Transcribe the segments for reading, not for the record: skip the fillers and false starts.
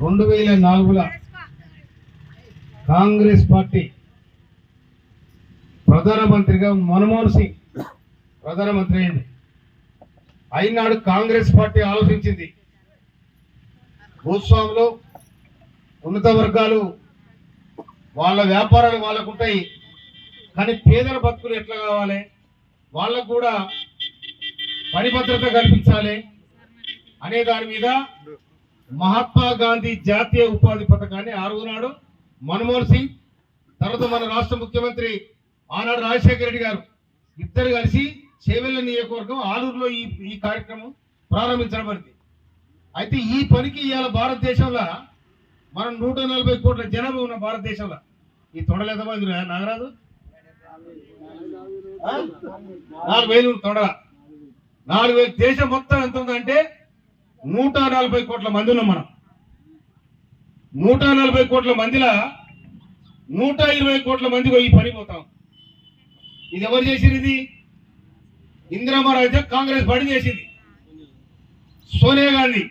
2004లో Congress party ప్రధానమంత్రిగా మన్మోహన్ సింగ్ ప్రధానమంత్రి అయింది. అయినాడు కాంగ్రెస్ పార్టీ ఆలోచించింది, భూస్వాములు ఉన్నత వర్గాలు వాళ్ళ వ్యాపారాలు వాళ్ళకు ఉంటాయి, కానీ పేదల బతుకులు ఎట్లా కావాలి, వాళ్ళకు కూడా పని భద్రత కల్పించాలి అనే దాని మీద మహాత్మా గాంధీ జాతీయ ఉపాధి పథకాన్ని ఆ రోజునాడు మన్మోహన్ సింగ్, తర్వాత మన రాష్ట్ర ముఖ్యమంత్రి ఆనాడు రాజశేఖర రెడ్డి గారు ఇద్దరు కలిసి చేవెళ్ళ నియోజకవర్గం ఆలూరులో ఈ కార్యక్రమం ప్రారంభించబడింది. అయితే ఈ పనికి ఇవాళ భారతదేశంలో మనం 140 కోట్ల జనాభా ఉన్న భారతదేశంలో ఈ తొడలు ఎంతమంది నాగరాజు 4,000 తొడల 4,000 దేశం మొత్తం ఎంత ఉందంటే 140 కోట్ల మంది ఉన్నాం మనం. 140 కోట్ల మందిలా 120 కోట్ల మందికి ఈ పని పోతాం. ఇది ఎవరు చేసింది? ఇది ఇందిరమ్మ రాజ్యం కాంగ్రెస్ పార్టీ చేసింది. సోనియా గాంధీ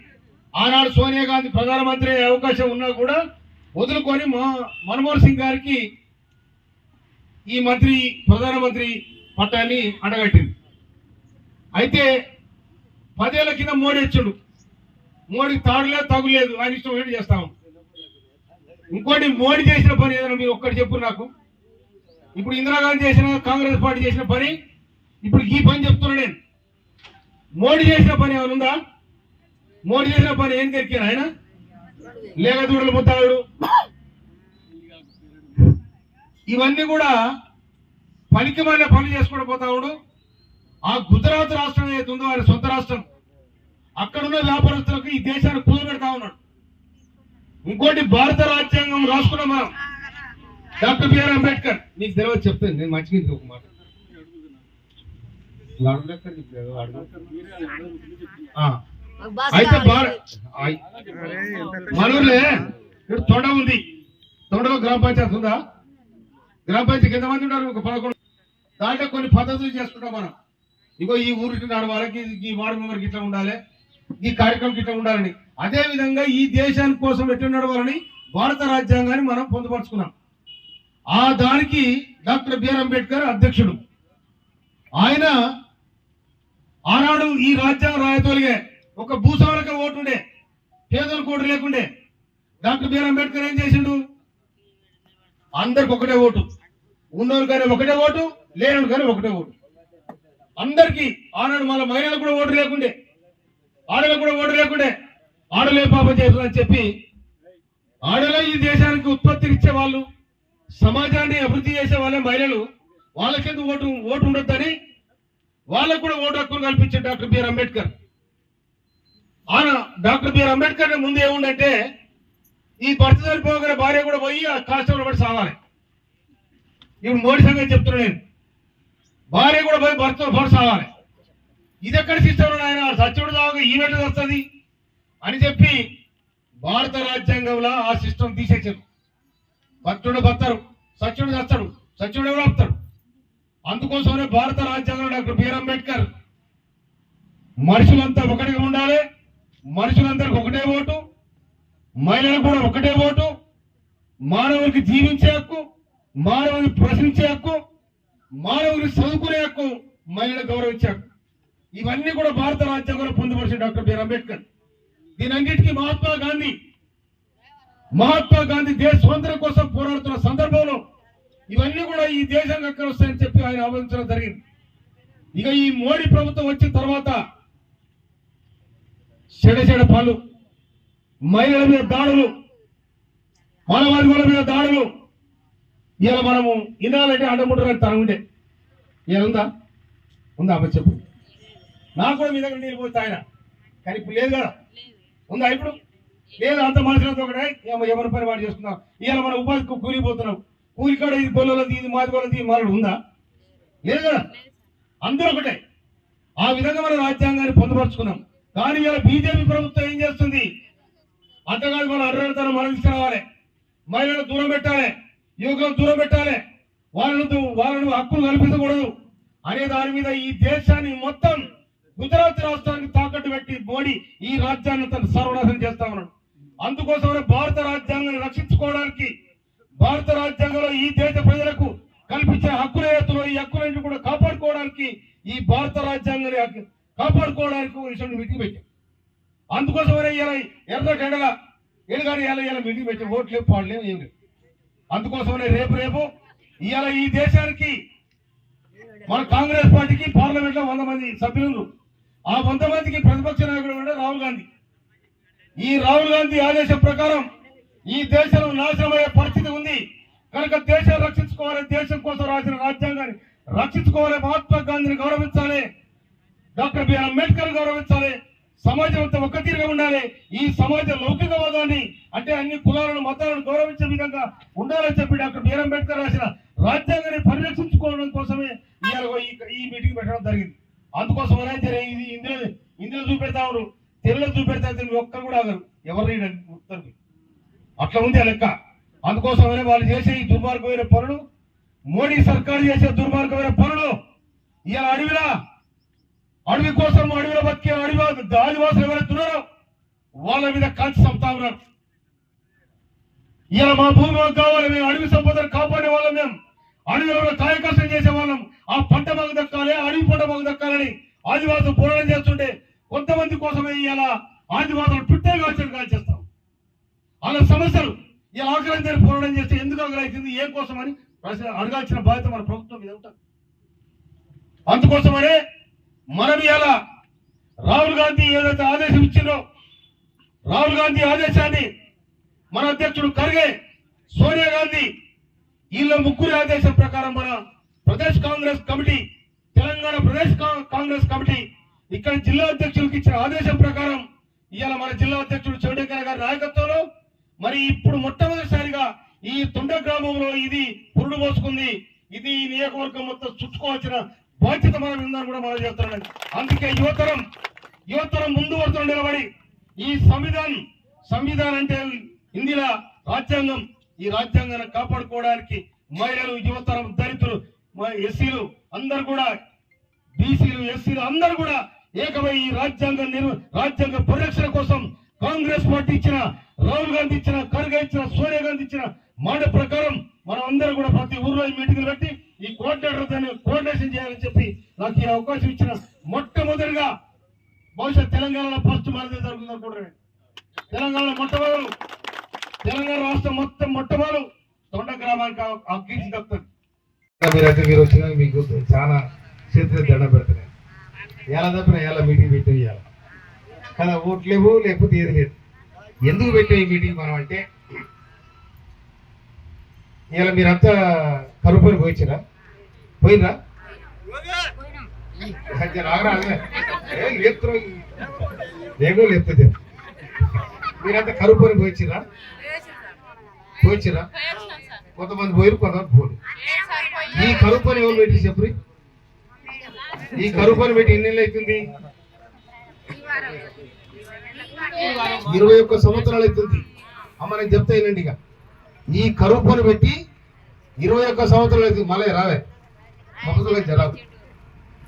ఆనాడు సోనియా గాంధీ ప్రధానమంత్రి అయ్యే అవకాశం ఉన్నా కూడా వదులుకొని మన్మోహన్ సింగ్ గారికి ఈ ప్రధానమంత్రి పట్టాన్ని అండగట్టింది. అయితే 10 ఏళ్ల కింద మోడీ వచ్చాడు. మోడీ తాడులేదు తగులేదు, ఆయన ఇష్టం ఏంటి చేస్తాము. ఇంకోటి మోడీ చేసిన పని ఏదైనా మీరు ఒక్కటి చెప్పు నాకు. ఇప్పుడు ఇందిరాగాంధీ చేసిన కాంగ్రెస్ పార్టీ చేసిన పని ఇప్పుడు ఈ పని చెప్తున్నా నేను. మోడీ చేసిన పని ఏమైనా ఉందా? మోడీ చేసిన పని ఏం దొరికాను ఆయన లేగదూడలు ముత్తాడు ఇవన్నీ కూడా పనికి మళ్ళీ పనులు చేసుకుంటూ పోతాడు. ఆ గుజరాత్ రాష్ట్రం ఏదైతే ఉందో ఆయన సొంత రాష్ట్రం, అక్కడున్న వ్యాపారస్తులకు ఈ దేశాన్ని కూలబెడతా ఉన్నాడు. ఇంకోటి భారత రాజ్యాంగం రాసుకున్నాం మనం, డాక్టర్ బిఆర్ అంబేద్కర్. నీకు తెలియదు చెప్తాను నేను మంచిగా ఒక మాట. అయితే మనూరులే ఇక్కడ తొండ ఉంది, తొండలో గ్రామ పంచాయతీ ఉందా? గ్రామ పంచాయతీ ఎంతమంది ఉన్నారు? ఒక 11. దాంట్లో కొన్ని పద్ధతులు చేసుకుంటాం మనం. ఇగో ఈ ఊరికి నడవాలి, ఈ వార్డు మెంబర్కి ఇట్లా ఉండాలి, ఈ కార్యక్రమం ఇట్లా ఉండాలని. అదే విధంగా ఈ దేశానికి కోసం ఎట్లా నడవాలని భారత రాజ్యాంగాన్ని మనం పొందుపరుచుకున్నాం. ఆ దానికి డాక్టర్ బిఆర్ అంబేద్కర్ అధ్యక్షుడు. ఆయన ఆనాడు ఈ రాజ్యాంగం రాయతోలిగే ఒక భూస్వాములకు ఓటు ఉండే, పేదలకు ఓటు లేకుండే. డాక్టర్ బిఆర్ అంబేద్కర్ ఏం చేసిండు? అందరికి ఒకటే ఓటు, ఉన్నోరు కానీ ఒకటే ఓటు, లేనోడు కానీ ఒకటే ఓటు, అందరికీ. ఆనాడు మళ్ళీ మహిళలకు కూడా ఓటు లేకుండే, ఆడలకు కూడా ఓటు లేకుండే. ఆడలే పాపం చేస్తుందని చెప్పి ఆడలే ఈ దేశానికి ఉత్పత్తినిచ్చే వాళ్ళు, సమాజాన్ని అభివృద్ధి చేసే వాళ్ళే మహిళలు, వాళ్ళకెందు ఓటు ఉండొద్దని వాళ్ళకు కూడా ఓటు హక్కును కల్పించారు doctor B R Ambedkar. Doctor B R Ambedkar ముందు ఏముందంటే ఈ భర్త చనిపోగానే భార్య కూడా పోయి ఆ కాష్టంలో పడి సావాలి. ఇప్పుడు మోడీ సంగతి చెప్తున్నా నేను, భార్య కూడా పోయి భర్త పడి సావాలి. ఇది ఎక్కడ సిస్టమ్ ఆయన సత్యుడు దాకా ఈవెంట్ వస్తుంది అని చెప్పి భారత రాజ్యాంగంలో ఆ సిస్టమ్ తీసేసారు. భక్తుడు బతారు, సత్యుడు చస్తాడు, సత్యుడు ఎవరు ఆపుతాడు. అందుకోసమే భారత రాజ్యాంగంలో డాక్టర్ బిఆర్ అంబేద్కర్ మనుషులంతా ఒకటిగా ఉండాలి, మనుషులందరికి ఒకటే ఓటు, మహిళలకు కూడా ఒకటే ఓటు, మానవునికి జీవించే హక్కు, మానవుని ప్రశ్నించే హక్కు, మానవుని చదువుకునే హక్కు, మహిళలకు గౌరవించే హక్కు, ఇవన్నీ కూడా భారత రాజ్యాంగంలో పొందుపరిచిన డాక్టర్ బిఆర్ అంబేద్కర్. దీనన్నిటికీ మహాత్మా గాంధీ దేశ స్వాతంత్ర్యం కోసం పోరాడుతున్న సందర్భంలో ఇవన్నీ కూడా ఈ దేశానికి అక్కడ వస్తాయని చెప్పి ఆయన ఆలోచించడం జరిగింది. ఇక ఈ మోడీ ప్రభుత్వం వచ్చిన తర్వాత చెడ పనులు, మహిళల మీద దాడులు, మానవాధికారుల మీద దాడులు, ఇలా మనము ఇనాలంటే అడ్డముంటారని తన ఉండే ఇలా ఉందా అమ్మ చెప్పు. నాకు కూడా మీ దగ్గర నీళ్ళు పోతే ఆయన, కానీ ఇప్పుడు లేదు కదా, ఉందా ఇప్పుడు? లేదు. అంత మనుషులతో ఒకటే ఎవరి పని వాడు చేసుకున్నాం. ఇవాళ మన ఉపాధి కూలిపోతున్నాం, కూలికాడ ఇది పొలంలో ఇది మాది కొలది మాలు ఉందా? లేదు కదా, అందరూ ఒకటే. ఆ విధంగా మన రాజ్యాంగాన్ని పొందుపరుచుకున్నాం. కానీ ఇలా బీజేపీ ప్రభుత్వం ఏం చేస్తుంది? అంతకాదు మనం అర్హతను మనం తీసుకురావాలి, మహిళలను దూరం పెట్టాలి, యువకులను దూరం పెట్టాలి, వాళ్ళను హక్కులు కల్పించకూడదు అనే దాని మీద ఈ దేశాన్ని మొత్తం గుజరాత్ రాష్ట్రానికి తాకట్టు పెట్టి మోడీ ఈ రాజ్యాన్ని తను సర్వనాశనం చేస్తా ఉన్నాడు. అందుకోసమే భారత రాజ్యాంగాన్ని రక్షించుకోవడానికి, భారత రాజ్యాంగంలో ఈ దేశ ప్రజలకు కల్పించిన హక్కుల ఎత్తులో ఈ హక్కులన్నింటినీ కూడా కాపాడుకోవడానికి, ఈ భారత రాజ్యాంగాన్ని కాపాడుకోవడానికి విషయం మీటింగ్ పెట్టాం. అందుకోసమే ఇలా ఎర్రగండగా ఎలుగాని ఇలా మీటింగ్ పెట్టాం. ఓట్లేవు, పాడలేవు, ఏం లేవు. అందుకోసమే రేపు ఇవాళ ఈ దేశానికి మన కాంగ్రెస్ పార్టీకి పార్లమెంట్ లో 100 మంది సభ్యులు. ఆ 100 మందికి ప్రతిపక్ష నాయకుడు కూడా రాహుల్ గాంధీ. ఈ రాహుల్ గాంధీ ఆదేశం ప్రకారం ఈ దేశంలో నాశనమయ్యే పరిస్థితి ఉంది కనుక దేశాన్ని రక్షించుకోవాలి, దేశం కోసం రాసిన రాజ్యాంగాన్ని రక్షించుకోవాలి, మహాత్మా గాంధీని గౌరవించాలి, డాక్టర్ బిఆర్ అంబేద్కర్ గౌరవించాలి, సమాజం అంతా ఒక్క తీరుగా ఉండాలి. ఈ సమాజ లౌకికవాదాన్ని అంటే అన్ని కులాలను మతాలను గౌరవించే విధంగా ఉండాలని చెప్పి డాక్టర్ బిఆర్ అంబేద్కర్ రాసిన రాజ్యాంగాన్ని పరిరక్షించుకోవడం కోసమే ఈ మీటింగ్ పెట్టడం జరిగింది. అందుకోసమనే ఇది ఇందులో చూపెడతారు, తెల్ల చూపెడతా ఒక్కరు కూడా ఆగరు, ఎవరు ఉత్తరు అట్లా ఉంది ఆ లెక్క. అందుకోసమనే వాళ్ళు చేసే ఈ దుర్మార్గమైన పనులు, మోడీ సర్కారు చేసే దుర్మార్గమైన పనులు ఇలా అడవి కోసం అడవిలో బతికే ఆదివాసులు ఎవరైతే ఉన్నారో వాళ్ళ మీద కాల్చి చంపుతా ఉన్నారు. ఇలా మా భూమి మాకు కావాలి, మేము అడవి సంపదను కాపాడే వాళ్ళం, మేము అడవిలో కాయకష్టం చేసే వాళ్ళం, ఆ పంట మాకు దక్కాలి, అడవి పంట మాకు దక్కాలని ఆదివాసులు పోరాటం చేస్తుంటే కొంతమంది కోసమే ఇలా ఆదివాసులు చుట్టే కాల్చేస్తాం. వాళ్ళ సమస్యలు ఇలా ఆగ్రహించని పోరాటం చేస్తే ఎందుకు ఆగ్రహించింది, ఏం కోసం అని అడగాల్సిన బాధ్యత మన ప్రభుత్వం మీద ఉంటుంది. అందుకోసమనే మనం ఇలా రాహుల్ గాంధీ ఏదైతే ఆదేశం ఇచ్చిందో, రాహుల్ గాంధీ ఆదేశాన్ని మన అధ్యక్షుడు ఖర్గే, సోనియా గాంధీ వీళ్ళ ముగ్గురి ఆదేశం ప్రకారం మన ప్రదేశ్ కాంగ్రెస్ కమిటీ, తెలంగాణ ప్రదేశ్ కాంగ్రెస్ కమిటీ ఇక్కడ జిల్లా అధ్యక్షులకు ఇచ్చిన ఆదేశం ప్రకారం ఇవాళ మన జిల్లా అధ్యక్షుడు చౌడేకర్ గారి నాయకత్వంలో మరి ఇప్పుడు మొట్టమొదటిసారిగా ఈ తొండ గ్రామంలో ఇది పురుడు మోసుకుంది. ఇది ఈ నియోజకవర్గం మొత్తం చుట్టుకోవాల్సిన బాధ్యత మనం ఉందని కూడా మనం చేస్తున్నాం. అందుకే యువతరం ముందు వరుసలో నిలబడి ఈ సంవిధానం అంటే హిందీలో రాజ్యాంగం, ఈ రాజ్యాంగాన్ని కాపాడుకోవడానికి మహిళలు, యువతరం, దళితులు, ఎస్సీలు అందరు కూడా, బీసీలు, ఎస్సీలు అందరూ కూడా ఏకమై ఈ రాజ్యాంగ పరిరక్షణ కోసం కాంగ్రెస్ పార్టీ ఇచ్చిన, రాహుల్ గాంధీ ఇచ్చిన, ఖర్గే ఇచ్చిన, సోనియా గాంధీ ఇచ్చిన మాట ప్రకారం మనం అందరూ కూడా ప్రతి ఊర్లో మీటింగ్లు పెట్టి ఈ కోఆర్డినేటర్ దాన్ని కోఆర్డినేషన్ చేయాలని చెప్పి నాకు ఈ అవకాశం ఇచ్చిన మొట్టమొదటిగా బహుశా తెలంగాణలో ఫస్ట్ మనదే జరుగుతుంది అనుకుంటున్నాను. తెలంగాణ రాష్ట్రం మొత్తం మొట్టమొదలు తొండ గ్రామానికి ఆ కీర్తి దక్కుతుంది. మీరు వచ్చినా మీకు చాలా చేతులు దండ పెడుతున్నాయి. ఎలా తప్పిన ఎలా మీటింగ్ పెట్టాం ఇవాళ కదా, ఓట్లేవు లేకపోతే ఏది లేదు. ఎందుకు పెట్టాం ఈ మీటింగ్ మనం అంటే, ఇలా మీరంతా కరుపుని పోయిరా లేపుతుంది. మీరంతా కరుపుని పోయిరా కొంతమంది పోయిరు, కొంతమంది పోరు. ఈ కరుపుని ఎవరు పెట్టి చెప్పు, ఈ కరుపుని పెట్టి ఎన్ని నెలలు అవుతుంది? 21 సంవత్సరాలు అవుతుంది. అమ్మ నేను చెప్తా వినండి. ఇక ఈ కరువు పని పెట్టి 21 సంవత్సరాలు అవుతుంది. మళ్ళీ రావే మొదలు జరాదు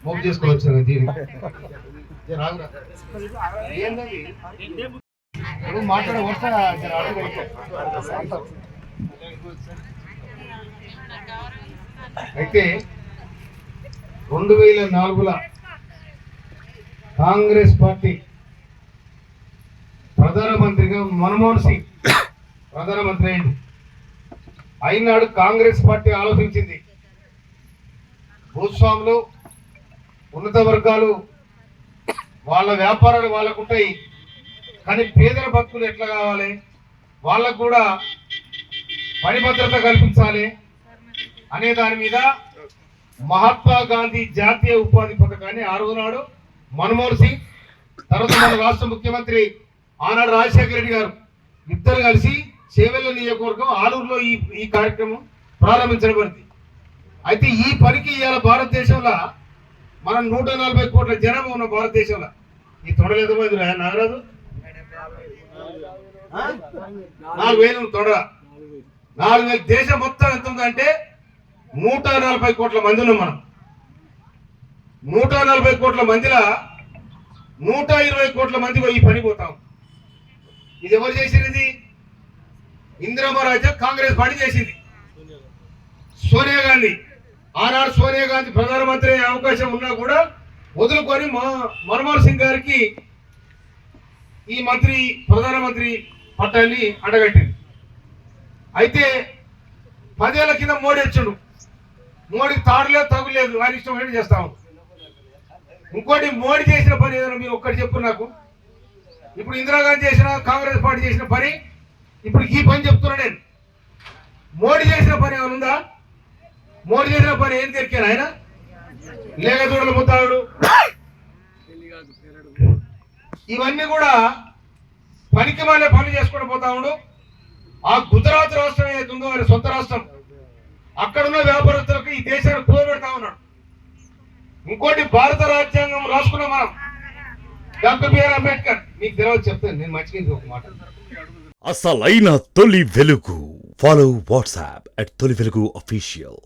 మోపు చేసుకోవచ్చు. మాట్లాడే వస్తా అయితే 2004లో కాంగ్రెస్ పార్టీ ప్రధానమంత్రిగా మన్మోహన్ సింగ్ ప్రధానమంత్రి అయింది. అయినాడు కాంగ్రెస్ పార్టీ ఆలోచించింది, భూస్వాములు, ఉన్నత వర్గాలు వాళ్ళ వ్యాపారాలు వాళ్ళకు ఉంటాయి, కానీ పేదల భక్తులు ఎట్లా కావాలి, వాళ్ళకు కూడా పని భద్రత కల్పించాలి అనే దాని మీద మహాత్మా గాంధీ జాతీయ ఉపాధి పథకాన్ని ఆ రోజునాడు మన్మోహన్ సింగ్, తర్వాత మన రాష్ట్ర ముఖ్యమంత్రి ఆనాడు రాజశేఖర రెడ్డి గారు ఇద్దరు కలిసి చేవెళ్ళ నియోజకవర్గం ఆలూరులో ఈ కార్యక్రమం ప్రారంభించబడింది. అయితే ఈ పనికి ఇవాళ భారతదేశంలో మనం 140 కోట్ల జనాభా ఉన్న భారతదేశంలో ఈ తొడలేదు నాగరాజు 4,000 తొడ 4,000. దేశం మొత్తం ఎంత ఉందంటే 140 కోట్ల మంది ఉన్నాం మనం. 140 కోట్ల మందిలో 120 కోట్ల మంది ఈ పని పోతాం. ఇది ఎవరు చేసినది? ఇందిరమ్మ రాజ్యం కాంగ్రెస్ పార్టీ చేసింది. సోనియా గాంధీ ఆనాడు సోనియా గాంధీ ప్రధానమంత్రి అయ్యే అవకాశం ఉన్నా కూడా వదులుకొని మన్మోహన్ సింగ్ గారికి ఈ ప్రధానమంత్రి పట్టాన్ని అడగట్టింది. అయితే 10 ఏళ్ల కింద మోడీ వచ్చాడు. మోడీకి తాడులేదు తగులేదు, ఆయన ఇష్టం ఏంటి చేస్తాము. ఇంకోటి మోడీ చేసిన పని ఏదైనా మీరు ఒక్కటి చెప్పు నాకు. ఇప్పుడు ఇందిరాగాంధీ చేసిన కాంగ్రెస్ పార్టీ చేసిన పని ఇప్పుడు ఈ పని చెప్తున్నా నేను. మోడీ చేసిన పని ఏమైనా ఉందా? మోడీ చేసిన పని ఏం తెరికాను ఆయన? లేక చూడలు ముత్తాడు ఇవన్నీ కూడా పనికి మాలే పనులు చేసుకుంటూ పోతా ఉండు. ఆ గుజరాత్ రాష్ట్రం ఏదైతే ఉందో ఆయన సొంత రాష్ట్రం, అక్కడున్న వ్యాపారస్తులకు ఈ దేశాన్ని కూడబెడతా ఉన్నాడు. ఇంకోటి భారత రాజ్యాంగం రాసుకున్నాం మనం, డాక్టర్ బిఆర్ అంబేద్కర్. మీకు తెలియదు చెప్తాను నేను, మంచిగా ఒక మాట. అసలైన తొలి వెలుగు. ఫాలో వాట్సాప్ @తొలి వెలుగు official.